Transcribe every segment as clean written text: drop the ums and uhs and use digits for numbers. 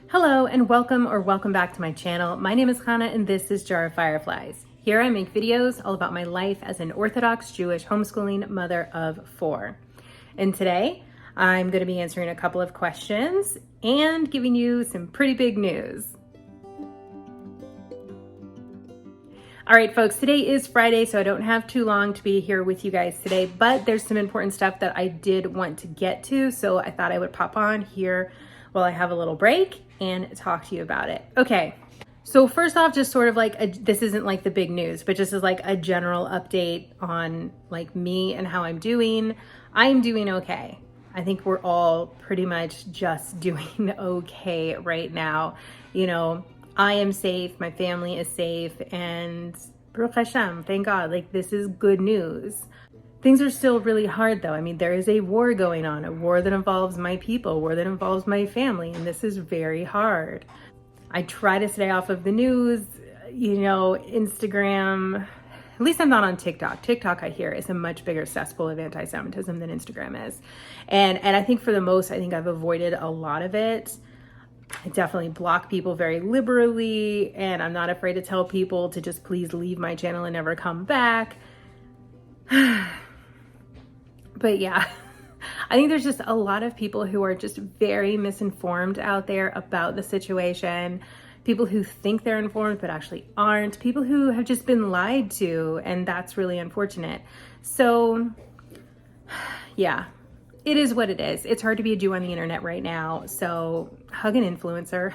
Hello and welcome back to my channel. My name is Hannah and this is Jar of Fireflies. Here I make videos all about my life as an Orthodox Jewish homeschooling mother of 4. And today I'm going to be answering a couple of questions and giving you some pretty big news. All right, folks, today is Friday, so I don't have too long to be here with you guys today, but there's some important stuff that I did want to get to, so I thought I would pop on here while I have a little break and talk to you about it. Okay, so first off, just sort of like, this isn't like the big news, but just as like a general update on like me and how I'm doing. I'm doing okay. I think we're all pretty much just doing okay right now. You know, I am safe, my family is safe, and Baruch Hashem, thank God, like this is good news. Things are still really hard though. I mean, there is a war going on, a war that involves my people, a war that involves my family, and this is very hard. I try to stay off of the news, you know, Instagram, at least I'm not on TikTok. TikTok, I hear, is a much bigger cesspool of anti-Semitism than Instagram is. And I think for the most, I think I've avoided a lot of it. I definitely block people very liberally, and I'm not afraid to tell people to just please leave my channel and never come back. But yeah, I think there's just a lot of people who are just very misinformed out there about the situation. People who think they're informed but actually aren't. People who have just been lied to, and that's really unfortunate. So yeah, it is what it is. It's hard to be a Jew on the internet right now, so hug an influencer.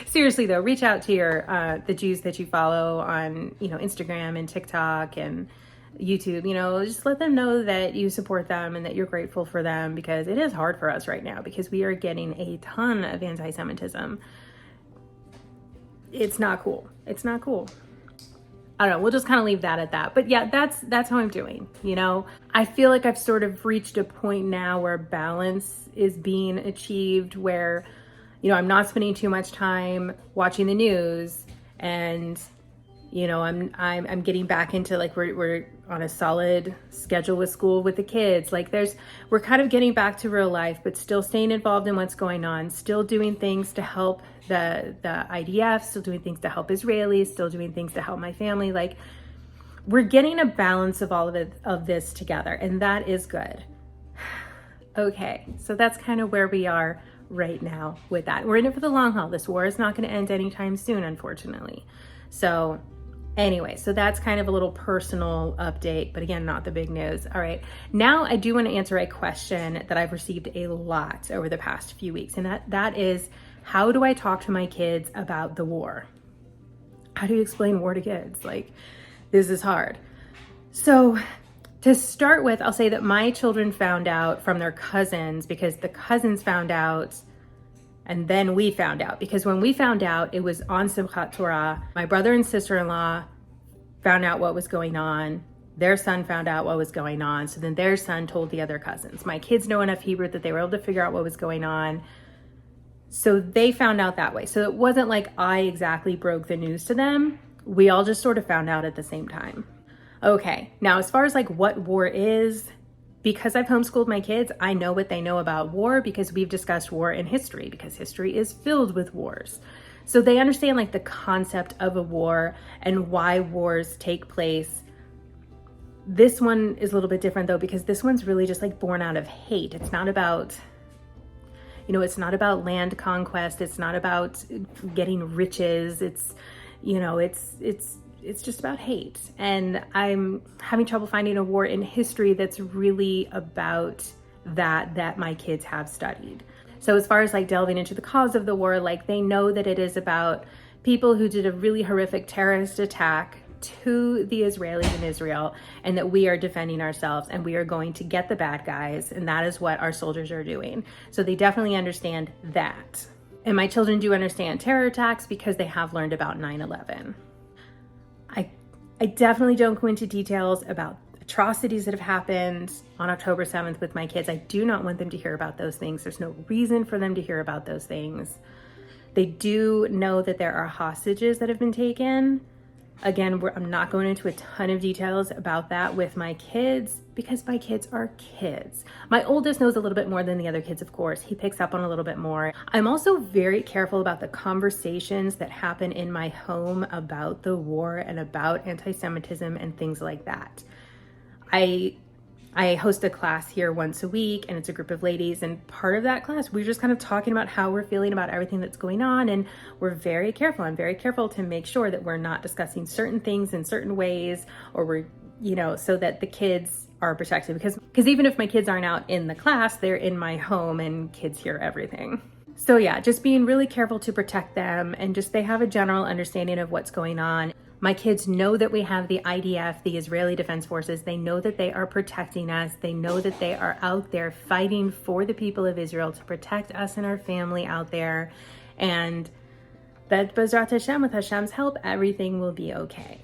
Seriously though, reach out to your the Jews that you follow on, you know, Instagram and TikTok and YouTube, you know, just let them know that you support them and that you're grateful for them, because it is hard for us right now because we are getting a ton of anti-Semitism. It's not cool. It's not cool. I don't know, we'll just kind of leave that at that. But yeah, that's how I'm doing, you know. I feel like I've sort of reached a point now where balance is being achieved, where, you know, I'm not spending too much time watching the news, and you know, I'm getting back into like we're on a solid schedule with school with the kids. Like we're kind of getting back to real life, but still staying involved in what's going on, still doing things to help the IDF, still doing things to help Israelis, still doing things to help my family. Like we're getting a balance of all of this together, and that is good. Okay, so that's kind of where we are right now with that. We're in it for the long haul. This war is not going to end anytime soon, unfortunately. So anyway, so that's kind of a little personal update, but again, not the big news. All right, now I do want to answer a question that I've received a lot over the past few weeks, and that is, how do I talk to my kids about the war? How do you explain war to kids? Like, this is hard. So to start with, I'll say that my children found out from their cousins, because the cousins found out and then we found out, because when we found out, it was on Simchat Torah. My brother and sister-in-law found out what was going on. Their son found out what was going on. So then their son told the other cousins. My kids know enough Hebrew that they were able to figure out what was going on. So they found out that way. So it wasn't like I exactly broke the news to them. We all just sort of found out at the same time. Okay, now as far as like what war is, because I've homeschooled my kids, I know what they know about war because we've discussed war in history, because history is filled with wars. So they understand like the concept of a war and why wars take place. This one is a little bit different though, because this one's really just like born out of hate. It's not about, you know, it's not about land conquest. It's not about getting riches. It's, you know, it's just about hate. And I'm having trouble finding a war in history that's really about that my kids have studied. So as far as like delving into the cause of the war, like they know that it is about people who did a really horrific terrorist attack to the Israelis in Israel, and that we are defending ourselves and we are going to get the bad guys, and that is what our soldiers are doing. So they definitely understand that. And my children do understand terror attacks because they have learned about 9/11. I definitely don't go into details about atrocities that have happened on October 7th with my kids. I do not want them to hear about those things. There's no reason for them to hear about those things. They do know that there are hostages that have been taken. Again, I'm not going into a ton of details about that with my kids, because my kids are kids. My oldest knows a little bit more than the other kids, of course. He picks up on a little bit more. I'm also very careful about the conversations that happen in my home about the war and about anti-Semitism and things like that. I host a class here once a week, and it's a group of ladies, and part of that class, we're just kind of talking about how we're feeling about everything that's going on, and we're very careful. I'm very careful to make sure that we're not discussing certain things in certain ways, or we're, so that the kids are protected, because even if my kids aren't out in the class, they're in my home and kids hear everything. So yeah, just being really careful to protect them, and just they have a general understanding of what's going on. My kids know that we have the IDF, the Israeli Defense Forces. They know that they are protecting us. They know that they are out there fighting for the people of Israel to protect us and our family out there. And that B'ezrat Hashem, with Hashem's help, everything will be okay.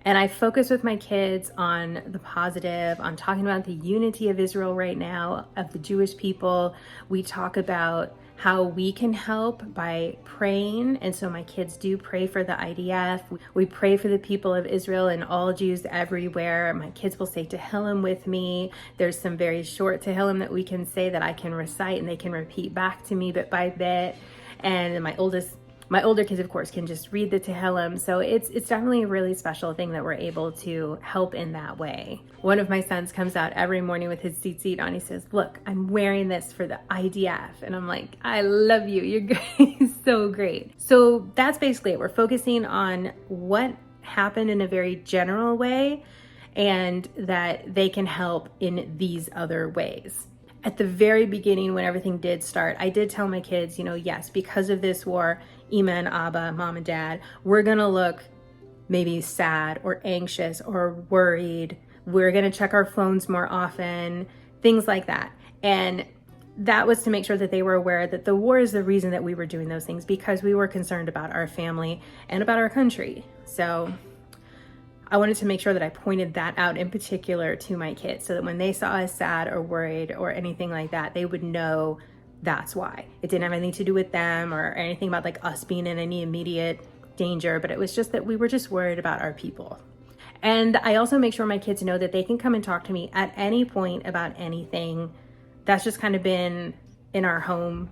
And I focus with my kids on the positive, on talking about the unity of Israel right now, of the Jewish people. We talk about how we can help by praying. And so my kids do pray for the IDF. We pray for the people of Israel and all Jews everywhere. My kids will say Tehillim with me. There's some very short Tehillim that we can say that I can recite and they can repeat back to me bit by bit. And my older kids, of course, can just read the Tehillim. So it's definitely a really special thing that we're able to help in that way. One of my sons comes out every morning with his tzitzit on. He says, "Look, I'm wearing this for the IDF." And I'm like, I love you. You're great. So great. So that's basically it. We're focusing on what happened in a very general way and that they can help in these other ways. At the very beginning, when everything did start, I did tell my kids, yes, because of this war, Ima and Abba, mom and dad, we're gonna look maybe sad or anxious or worried. We're gonna check our phones more often, things like that. And that was to make sure that they were aware that the war is the reason that we were doing those things, because we were concerned about our family and about our country. So I wanted to make sure that I pointed that out in particular to my kids, so that when they saw us sad or worried or anything like that, they would know that's why. It didn't have anything to do with them or anything about like us being in any immediate danger, but it was just that we were just worried about our people. And I also make sure my kids know that they can come and talk to me at any point about anything. That's just kind of been in our home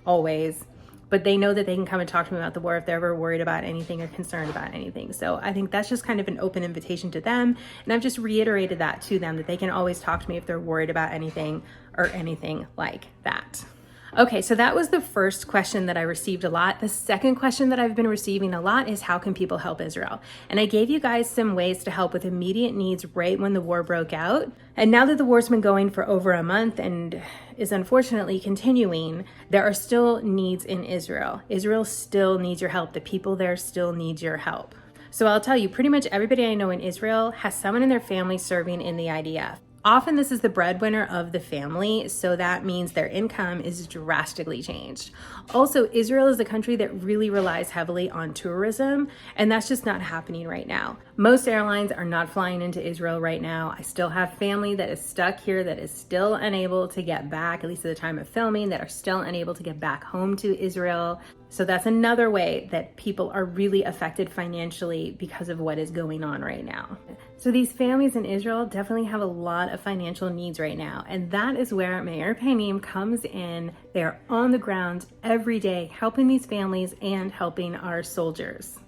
always. But they know that they can come and talk to me about the war if they're ever worried about anything or concerned about anything. So I think that's just kind of an open invitation to them. And I've just reiterated that to them, that they can always talk to me if they're worried about anything or anything like that. Okay, so that was the first question that I received a lot. The second question that I've been receiving a lot is, how can people help Israel? And I gave you guys some ways to help with immediate needs right when the war broke out. And now that the war's been going for over a month and is unfortunately continuing, there are still needs in Israel. Israel still needs your help. The people there still need your help. So I'll tell you, pretty much everybody I know in Israel has someone in their family serving in the IDF. Often this is the breadwinner of the family, so that means their income is drastically changed. Also, Israel is a country that really relies heavily on tourism, and that's just not happening right now. Most airlines are not flying into Israel right now. I still have family that is stuck here, that is still unable to get back, at least at the time of filming, that are still unable to get back home to Israel. So that's another way that people are really affected financially because of what is going on right now. So these families in Israel definitely have a lot of financial needs right now. And that is where Meir Panim comes in. They're on the ground every day, helping these families and helping our soldiers.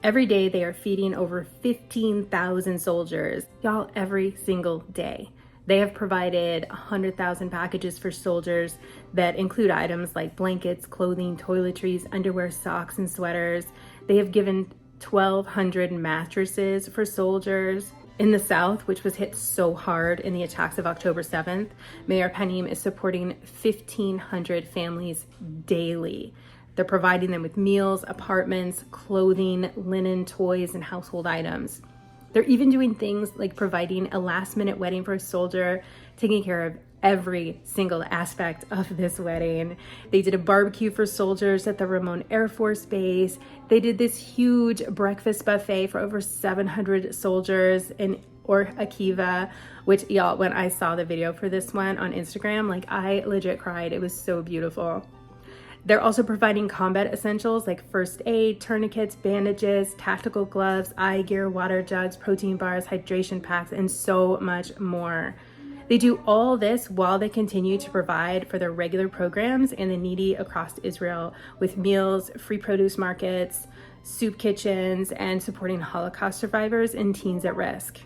Every day they are feeding over 15,000 soldiers, y'all, every single day. They have provided 100,000 packages for soldiers that include items like blankets, clothing, toiletries, underwear, socks, and sweaters. They have given 1,200 mattresses for soldiers. In the South, which was hit so hard in the attacks of October 7th, Meir Panim is supporting 1,500 families daily. They're providing them with meals, apartments, clothing, linen, toys, and household items. They're even doing things like providing a last-minute wedding for a soldier, taking care of every single aspect of this wedding. They did a barbecue for soldiers at the Ramon Air Force Base. They did this huge breakfast buffet for over 700 soldiers in Or Akiva, which, y'all, when I saw the video for this one on Instagram, like, I legit cried. It was so beautiful. They're also providing combat essentials like first aid, tourniquets, bandages, tactical gloves, eye gear, water jugs, protein bars, hydration packs, and so much more. They do all this while they continue to provide for their regular programs and the needy across Israel with meals, free produce markets, soup kitchens, and supporting Holocaust survivors and teens at risk.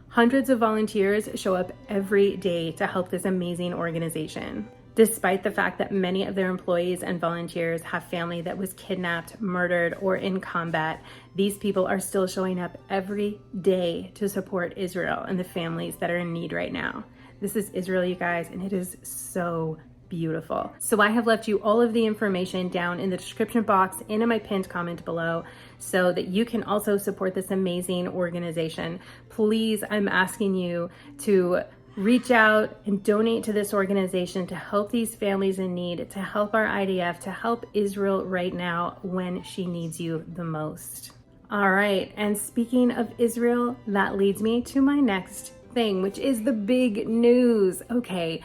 Hundreds of volunteers show up every day to help this amazing organization. Despite the fact that many of their employees and volunteers have family that was kidnapped, murdered, or in combat, these people are still showing up every day to support Israel and the families that are in need right now. This is Israel, you guys, and it is so beautiful. So I have left you all of the information down in the description box and in my pinned comment below so that you can also support this amazing organization. Please, I'm asking you to reach out and donate to this organization to help these families in need, to help our IDF, to help Israel right now when she needs you the most. All right, and speaking of Israel, that leads me to my next thing, which is the big news. Okay,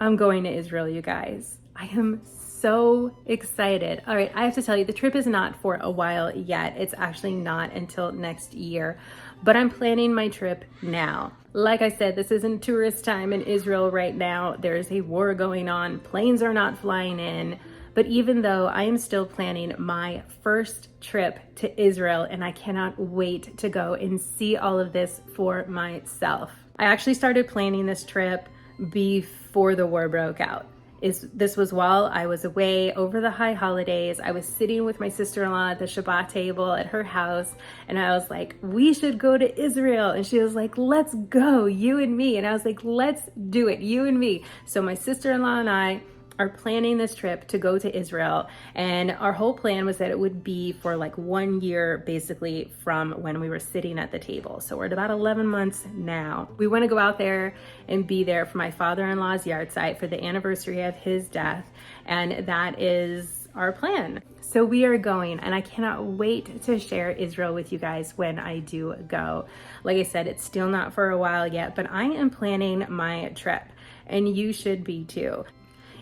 I'm going to Israel, you guys. I am so excited. All right, I have to tell you, the trip is not for a while yet. It's actually not until next year, but I'm planning my trip now. Like I said, this isn't tourist time in Israel right now. There's a war going on. Planes are not flying in. But even though I am still planning my first trip to Israel, and I cannot wait to go and see all of this for myself. I actually started planning this trip before the war broke out. This was while I was away over the high holidays. I was sitting with my sister-in-law at the Shabbat table at her house, and I was like, we should go to Israel. And she was like, let's go, you and me. And I was like, let's do it, you and me. So my sister-in-law and I are planning this trip to go to Israel, and our whole plan was that it would be for like 1 year basically from when we were sitting at the table. So we're at about 11 months now. We want to go out there and be there for my father-in-law's yard site for the anniversary of his death, and that is our plan. So we are going, and I cannot wait to share Israel with you guys when I do go. Like I said, it's still not for a while yet, but I am planning my trip, and you should be too.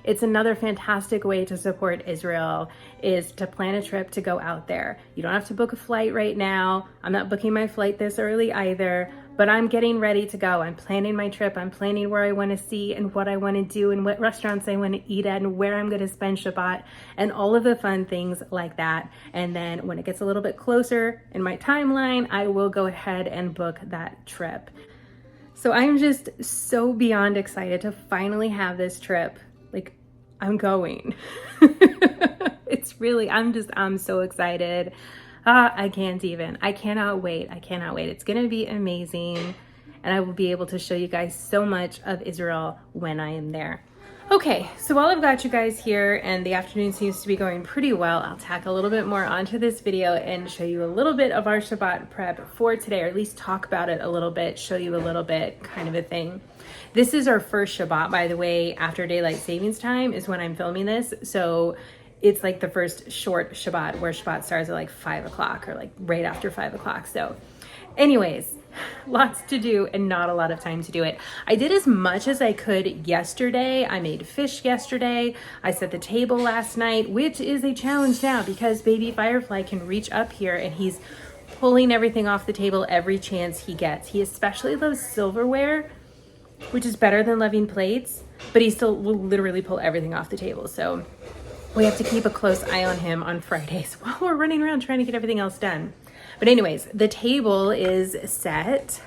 It's another fantastic way to support Israel is to plan a trip to go out there. You don't have to book a flight right now. I'm not booking my flight this early either, but I'm getting ready to go. I'm planning my trip. I'm planning where I want to see and what I want to do and what restaurants I want to eat at and where I'm going to spend Shabbat and all of the fun things like that. And then when it gets a little bit closer in my timeline, I will go ahead and book that trip. So I'm just so beyond excited to finally have this trip. Like, I'm going. It's really, I'm so excited. I cannot wait. It's gonna be amazing. And I will be able to show you guys so much of Israel when I am there. Okay, so while I've got you guys here and the afternoon seems to be going pretty well, I'll tack a little bit more onto this video and show you a little bit of our Shabbat prep for today, or at least talk about it a little bit, show you a little bit, kind of a thing. This is our first Shabbat, by the way, after daylight savings time is when I'm filming this. So it's like the first short Shabbat where Shabbat starts at like 5 o'clock or like right after 5 o'clock. So anyways, lots to do and not a lot of time to do it. I did as much as I could yesterday. I made fish yesterday. I set the table last night, which is a challenge now because baby Firefly can reach up here and he's pulling everything off the table every chance he gets. He especially loves silverware, which is better than loving plates, but he still will literally pull everything off the table. So we have to keep a close eye on him on Fridays while we're running around trying to get everything else done. But anyways, the table is set.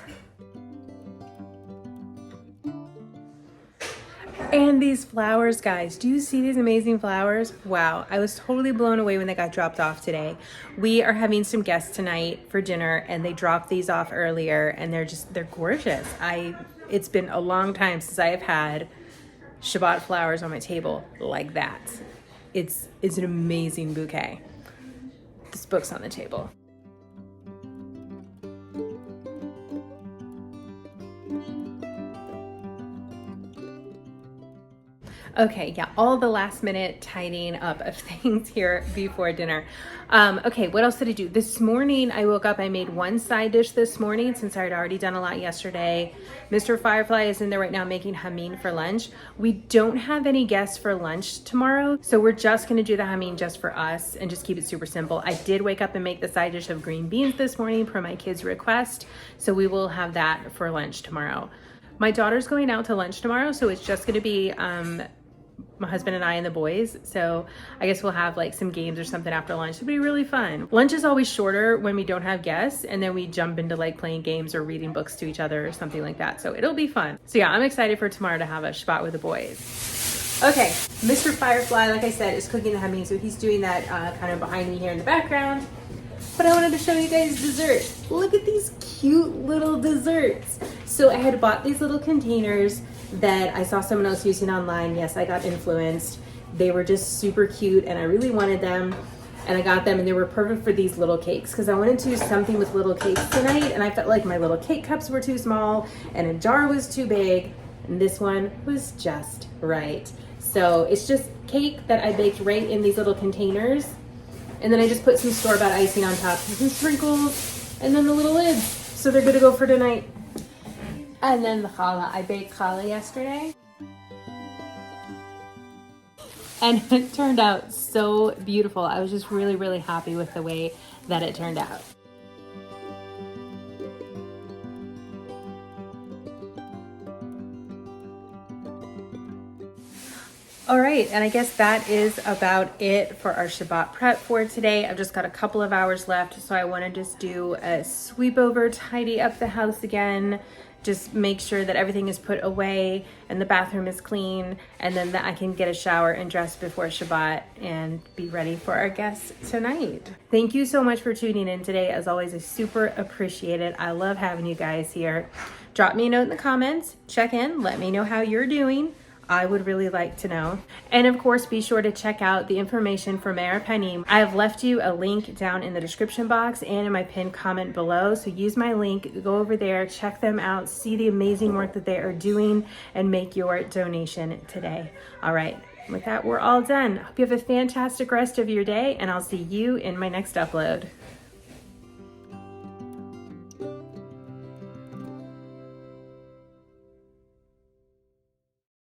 And these flowers, guys, do you see these amazing flowers? Wow, I was totally blown away when they got dropped off today. We are having some guests tonight for dinner and they dropped these off earlier and they're gorgeous. It's been a long time since I have had Shabbat flowers on my table like that. It's an amazing bouquet. This book's on the table. Okay, yeah, all the last minute tidying up of things here before dinner. Okay, what else did I do? This morning I woke up, I made one side dish this morning since I had already done a lot yesterday. Mr. Firefly is in there right now making hameen for lunch. We don't have any guests for lunch tomorrow, so we're just gonna do the hameen just for us and just keep it super simple. I did wake up and make the side dish of green beans this morning per my kids' request, so we will have that for lunch tomorrow. My daughter's going out to lunch tomorrow, so it's just gonna be my husband and I and the boys. So I guess we'll have like some games or something after lunch. It'll be really fun. Lunch is always shorter when we don't have guests, and then we jump into like playing games or reading books to each other or something like that. So it'll be fun. So yeah, I'm excited for tomorrow to have a Shabbat with the boys. Okay, Mr. Firefly, like I said, is cooking the hameen. So he's doing that kind of behind me here in the background. But I wanted to show you guys dessert. Look at these cute little desserts. So I had bought these little containers that I saw someone else using online. Yes, I got influenced. They were just super cute and I really wanted them. And I got them and they were perfect for these little cakes because I wanted to do something with little cakes tonight, and I felt like my little cake cups were too small and a jar was too big, and this one was just right. So it's just cake that I baked right in these little containers. And then I just put some store-bought icing on top, some sprinkles, and then the little lids. So they're good to go for tonight. And then the challah. I baked challah yesterday. And it turned out so beautiful. I was just really, really happy with the way that it turned out. All right, and I guess that is about it for our Shabbat prep for today. I've just got a couple of hours left, so I want to just do a sweep over, tidy up the house again, just make sure that everything is put away and the bathroom is clean, and then that I can get a shower and dress before Shabbat and be ready for our guests tonight. Thank you so much for tuning in today. As always, I super appreciate it. I love having you guys here. Drop me a note in the comments, check in, let me know how you're doing. I would really like to know. And of course, be sure to check out the information for Me'er Panim. I have left you a link down in the description box and in my pinned comment below. So use my link, go over there, check them out, see the amazing work that they are doing, and make your donation today. All right, with that, we're all done. Hope you have a fantastic rest of your day, and I'll see you in my next upload.